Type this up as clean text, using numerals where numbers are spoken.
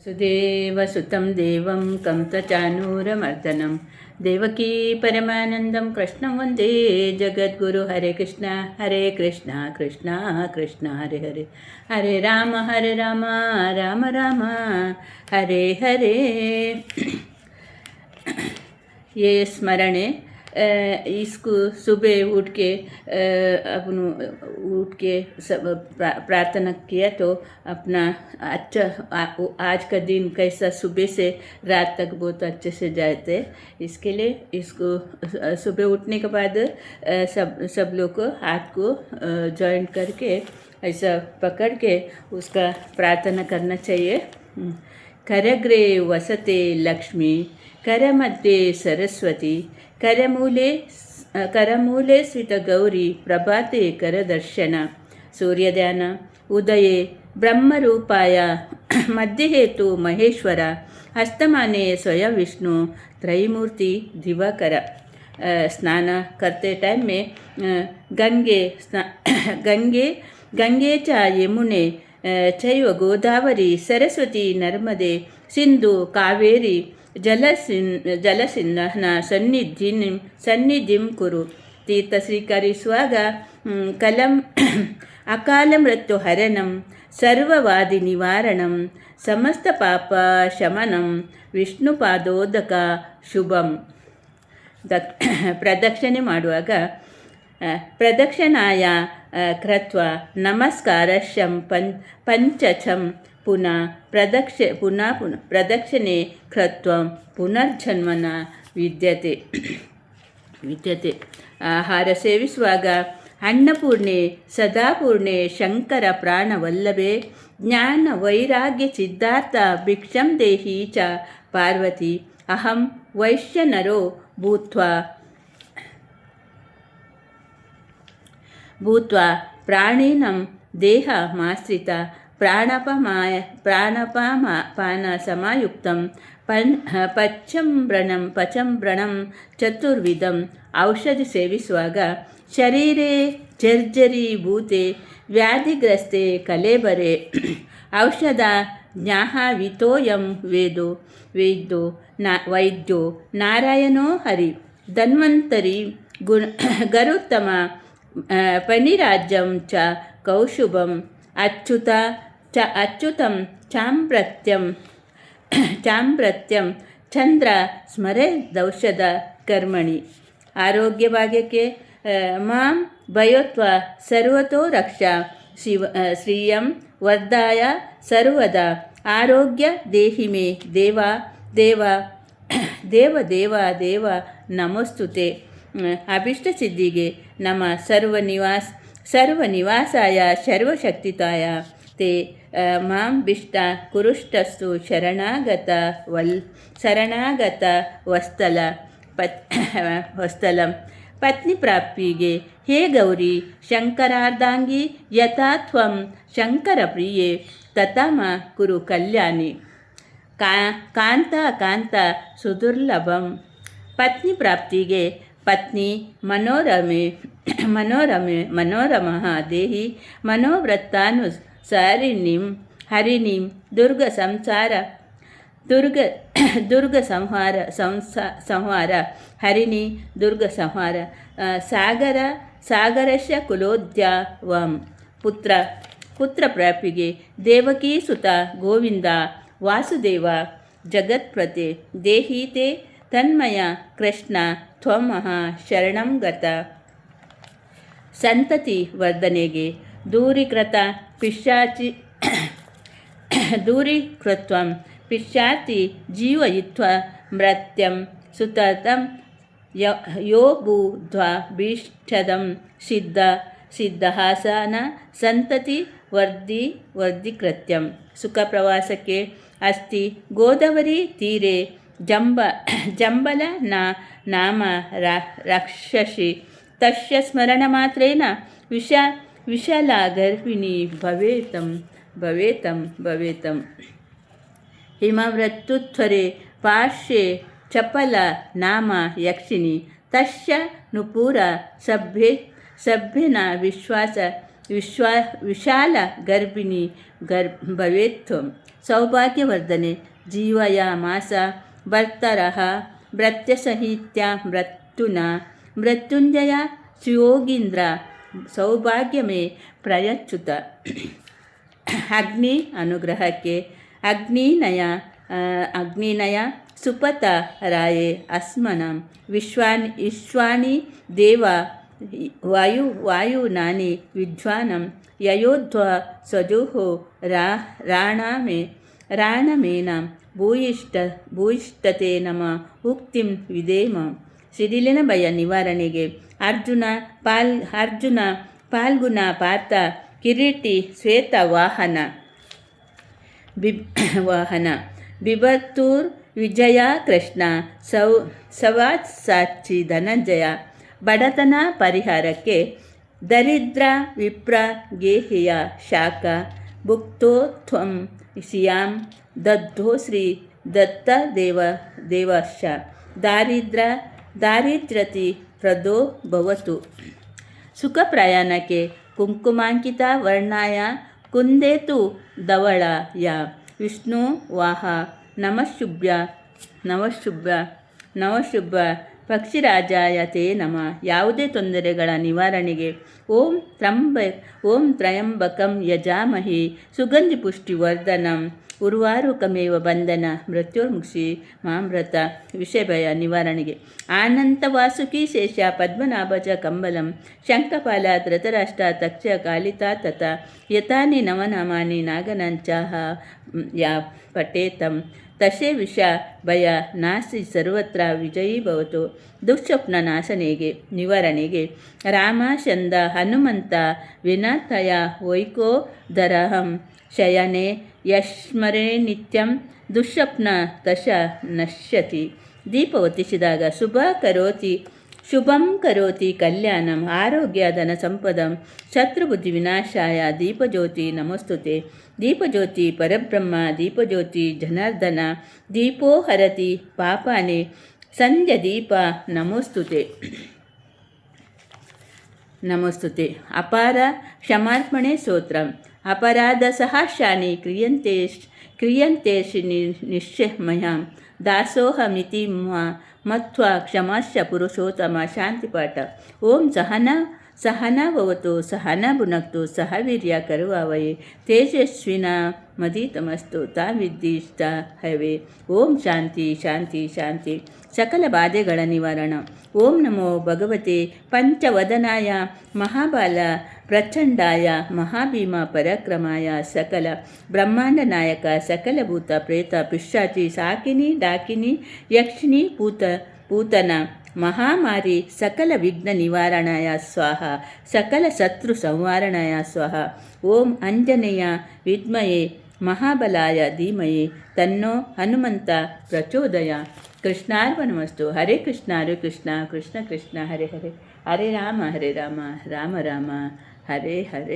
सुदेवसुतं देवं कंसचानूरमर्दनं देवकी परमानन्दं कृष्णं वन्दे जगद्गुरु हरे कृष्ण कृष्ण कृष्ण हरे हरे हरे राम राम राम हरे हरे। ये स्मरणे इसको सुबह उठ के सब प्रार्थना किया तो अपना अच्छा आज का दिन कैसा सुबह से रात तक बहुत अच्छे से जाते। इसके लिए इसको सुबह उठने के बाद सब लोग को हाथ को जॉइंट करके ऐसा पकड़ के उसका प्रार्थना करना चाहिए। करग्रे वसते लक्ष्मी करमध्ये सरस्वती करमूले स्वितगौरी प्रभाते करदर्शन सूर्यध्यान उदये ब्रह्मरूपाय मध्यहेतु महेश्वर हस्तमाने स्वयं विष्णु त्रयमूर्ति दिवाकर। स्नान करते टाइम में गंगे च यमुने चैव गोदावरी सरस्वती नर्मदे सिंधु कावेरी जलसिंह सन्निधिं कुरु। तीर्थ स्वीकरिಸುವಾಗ अकाल मृत्यु हरणं सर्ववादि निवारणं समस्त पाप शमनं विष्णुपादोदक शुभं। ಪ್ರದಕ್ಷಿಣೆ ಮಾಡುವಾಗ ಪ್ರದಕ್ಷಿಣಾಯ ಕೃತ್ವಾ ನಮಸ್ಕಾರಶ್ಯಂ ಪಂಚಚಂ ಪುನಃ ಪ್ರದಕ್ಷಿಣೆ ಕೃತ್ವಾ ಪುನರ್ಜನ್ಮನ ವಿದ್ಯತೆ। ಆಹಾರ ಸೇವಿಸುವಾಗ ಅನ್ನಪೂರ್ಣೆ ಸದಾಪೂರ್ಣೆ ಶಂಕರ ಪ್ರಾಣವಲ್ಲಭೆ ಜ್ಞಾನ ವೈರಾಗ್ಯ ಸಿದ್ಧಾರ್ಥ ಭಿಕ್ಷಂ ದೇಹಿ ಚ ಪಾರ್ವತಿ ಅಹಂ ವೈಶ್ಯನರೋ ಭೂತ್ವಾ ಪ್ರಾಣಿನಂ ದೇಹಮಾಶ್ರಿತ ಪ್ರಾಣಾಪಾನ ಸಮಾಯುಕ್ತಂ ಪಚಂಬ್ರಣಂ ಚತುರ್ವಿಧಂ ಔಷಧಿ ಸೇವಿಸುವಾಗ ಶರೀರೆ ಜರ್ಜರೀಭೂತೆ ವ್ಯಾಧಿಗ್ರಸ್ತೆ ಕಲೇಬರೆ ಔಷಧ ಜ್ಞಾಹಾವಿತೋಯಂ ವೈದ್ಯೋ ನಾರಾಯಣೋ ಹರಿ ಧನ್ವಂತರಿ ಗರುತ್ತಮ ಪಣಿರಾಜ್ಯಂ ಚ ಕೌಶುಭಂ ಅಚ್ಯುತಂ ಚಾಂಪ್ರತ್ಯಂ ಚಂದ್ರ ಸ್ಮರೆದೌಷಧ ಕರ್ಮಣಿ। ಆರೋಗ್ಯ ಭಾಗ್ಯಕ್ಕೆ ಮಾಂ ಭಯೋತ್ವ ಸರ್ವತೋ ರಕ್ಷಾ ಶ್ರಿಯಂ ವರ್ಧಾಯ ಸರ್ವದ ಆರೋಗ್ಯ ದೇಹಿ ಮೇ ದೇವ ನಮೋಸ್ತುತೆ। ಅಭಿಷ್ಟ ಸಿದ್ಧಿಗೆ ನಮ ಸರ್ವನಿವಾಸಾಯ ಸರ್ವಶಕ್ತಿತಾಯ ते मां भिष्ट कुरुष्टस्तु शरणागत वस्तलं। पत्नी प्राप्तिगे हे गौरी शंकरार्धांगी यथा त्वं शंकर प्रिये तथा मा कुरु कल्याणी। कांता सुदुर्लभं। पत्नी प्राप्तिगे पत्नी मनोरमः देहि मनोव्रतानुसारिणीं हरिणीं दुर्ग संहार हरिणी दुर्ग संहार। सागरस्य कुलोद्यावं पुत्र प्राप्तिगे देवकी सुत गोविंद वासुदेव जगत्पते देहि ते तन्मय कृष्ण त्वमः शरणं गत। ಸಂತತಿ ವರ್ಧನೆಗೆ ದೂರೀಕೃತ್ವಂ ಪಿಶಾಚಿ ಜೀವಯಿತ್ವ ಮೃತ್ಯಂ ಸುತತಂ ಯೋ ಬೂಧ್ವಾ ಭೀಷ್ಟದಂ ಸಿದ್ಧಹಾಸನ ಸಂತತಿ ವರ್ಧಿಕೃತ್ಯಂ। ಸುಖ ಪ್ರವಾಸಕ್ಕೆ ಅಸ್ತಿ ಗೋದಾವರಿ ತೀರೆ ಜಂಬಲ ನಾಮ ರಾಕ್ಷಸಿ तस्य स्मरणमात्रेण विशाला गर्भिणी भवेतं। हिमवृत्तुत्वरे पार्श्वे चपला नाम यक्षिणी तस्य नुपुर सभ्येन विश्वास ವಿಶಾಲ ಗರ್ಭಿಣಿ ಭವೇತ್ತ್ವಂ ಸೌಭಾಗ್ಯವರ್ಧನೆ ಜೀವಯಾಮಾಸ ಭರ್ತರಃ ಭೃತ್ಯಸಹಿತ್ಯ ಮೃತ್ಯುಂಜಯ ಸುಯೋಗೀಂದ್ರ ಸೌಭಾಗ್ಯಮೇ ಪ್ರಯಚ್ಯುತ. ಅಗ್ನಿ ಅನುಗ್ರಹಕ್ಕೆ ಅಗ್ನಿನಯ ಸುಪತ ರಾಯೇ ಅಸ್ಮನಂ ವಿಶ್ವಾನಿ ದೇವ ವಾಯುನಾನಿ ವಿದ್ವಾನಂ ಯಯೋಧ್ವ ಸಜುಹೋ ರಾಣಮೇನ ಭೂಯಿಷ್ಠತೆ ನಮ ಉಕ್ತಿಂ ವಿಧೇಮ. ಸಿಡಿಲಿನ ಭಯ ನಿವಾರಣೆಗೆ ಅರ್ಜುನ ಪಾಲ್ಗುಣ ಪಾರ್ಥ ಕಿರೀಟಿ ಶ್ವೇತ ವಾಹನ ಬಿಭರ್ತೂರ್ ವಿಜಯ ಕೃಷ್ಣ ಸವಾಜ್ ಸಾಕ್ಷಿ ಧನಂಜಯ. ಬಡತನ ಪರಿಹಾರಕ್ಕೆ ದರಿದ್ರ ವಿಪ್ರ ಗೇಹೆಯ ಶಾಖ ಭುಕ್ತೋ ತ್ವಂ ಸಿಯಾಂ ದದ್ದೋ ಶ್ರೀ ದತ್ತ ದೇವಶ ದಾರಿದ್ರ್ಯತಿ ಪ್ರದೋ ಭವತು. ಸುಖ ಪ್ರಯಾಣಕ್ಕೆ ಕುಂಕುಮಾಂಕಿತ ವರ್ಣಾಯ ಕುಂದೇತು ಧವಳಯ ವಿಷ್ಣು ವಾಹ ನಮಃಶುಭ್ರ ಪಕ್ಷಿರಾಜಾಯ ತೇ ನಮಃ. ಯಾವುದೇ ತೊಂದರೆಗಳ ನಿವಾರಣೆಗೆ ಓಂ ತ್ರಯಂಬಕಂ ಯಜಾಮಹಿ ಸುಗಂಧಿ ಪುಷ್ಟಿವರ್ಧನಂ ಉರ್ವಾರುಕಮೇವ ಬಂಧನ ಮೃತ್ಯುರ್ಮುಕ್ಷಿ ಮಾಮೃತ. ವಿಷಭಯ ನಿವಾರಣೆಗೆ ಆನಂತ ವಾಸುಕಿ ಶೇಷ ಪದ್ಮನಾಭಜ ಕಂಬಲಂ ಶಂಖಪಾಲ ಧೃತರಾಷ್ಟ್ರ ತಕ್ಷ ಕಾಲಿತಾ ತತ ಯತಾನಿ ನವನಾಮಾನಿ ನಾಗನಂಚಾಹ ಯಾ ಪಠೇತಂ ತಶೇ ವಿಷ ಭಯ ನಾಸಿ ಸರ್ವತ್ರ ವಿಜಯೀ ಭವತು. ದುಃಸ್ವಪ್ನ ನಿವಾರಣೆಗೆ ರಾಮ ಚಂದ ಹನುಮಂತ ವಿನಾಥಯ ವೈಕೋಧರಹಂ ಶಯನೆ ಯಶ್ಮರೇ ನಿತ್ಯಂ ದುಃಸ್ವಪ್ನ ತಶ ನಶ್ಯತಿ. ದೀಪ ಹೊತ್ತಿಸಿದಾಗ ಶುಭಂ ಕರೋತಿ ಕಲ್ಯಾಣಂ ಆರೋಗ್ಯ ಧನ ಸಂಪದಂ ಶತ್ರುಬುದ್ಧಿ ವಿನಾಶಾಯ ದೀಪಜ್ಯೋತಿ ನಮಸ್ತುತೆ. ದೀಪಜ್ಯೋತಿ ಪರಬ್ರಹ್ಮ ದೀಪಜ್ಯೋತಿ ಜನಾರ್ದನ ದೀಪೋ ಹರತಿ ಪಾಪಾನೆ ಸಂಧ್ಯಾ ದೀಪ ನಮಸ್ತುತೆ. ಅಪಾರ ಕ್ಷಮಾರ್ಪಣೆ ಸ್ತೋತ್ರ. ಅಪರಾಧ ಸಹಸ್ರಾಣಿ ಕ್ರಿಯಂತೆ ನಿಶ್ಚಯಮಯಂ ದಾಸೋಹಮಿತಿ ಮತ್ವಾ ಕ್ಷಮಶ್ಚ ಪುರುಷೋತ್ತಮ. ಶಾಂತಿಪಾಠ. ಓಂ ಸಹನಾಭವತು ಸಹನಾ ಭುನಕ್ತು ಸಹ ವೀರ್ಯ ಕರುವಾವಹೈ ತೇಜಸ್ವಿನಾ ಮಧೀತಮಸ್ತು ಮಾ ವಿದ್ವಿಷಾವಹೈ ಹವೆ. ಓಂ ಶಾಂತಿ ಶಾಂತಿ ಶಾಂತಿ. ಸಕಲ ಬಾಧೆಗಳ ನಿವಾರಣ. ಓಂ ನಮೋ ಭಗವತೆ ಪಂಚವದನಾಯ ಮಹಾಬಾಲ ಪ್ರಚಂಡಾಯ ಮಹಾಭೀಮ ಪರಾಕ್ರಮಾಯ ಸಕಲ ಬ್ರಹ್ಮಾಂಡ ನಾಯಕ ಸಕಲ ಭೂತ ಪ್ರೇತ ಪಿಶಾಚಿ ಸಾಕಿನಿ ಡಾಕಿನಿ ಯಕ್ಷಿಣಿ ಪೂತನ ಮಹಾಮಾರಿ ಸಕಲ ವಿಘ್ನ ನಿವಾರಣಾಯ ಸ್ವಾಹ ಸಕಲ ಶತ್ರು ಸಂವಾರಣಾಯ ಸ್ವಾಹ. ಓಂ ಅಂಜನೇಯ ವಿದ್ಮಯೇ ಮಹಾಬಲಾಯ ಧೀಮಹಿ ತನ್ನೋ ಹನುಮಂತ ಪ್ರಚೋದಯ. ಕೃಷ್ಣಾರ್ಪಣಮಸ್ತು. ಹರೇ ಕೃಷ್ಣ ಕೃಷ್ಣ ಕೃಷ್ಣ ಹರೇ ಹರೇ. ಹರೇ ರಾಮ ರಾಮ ರಾಮ ಹರೇ ಹರೇ.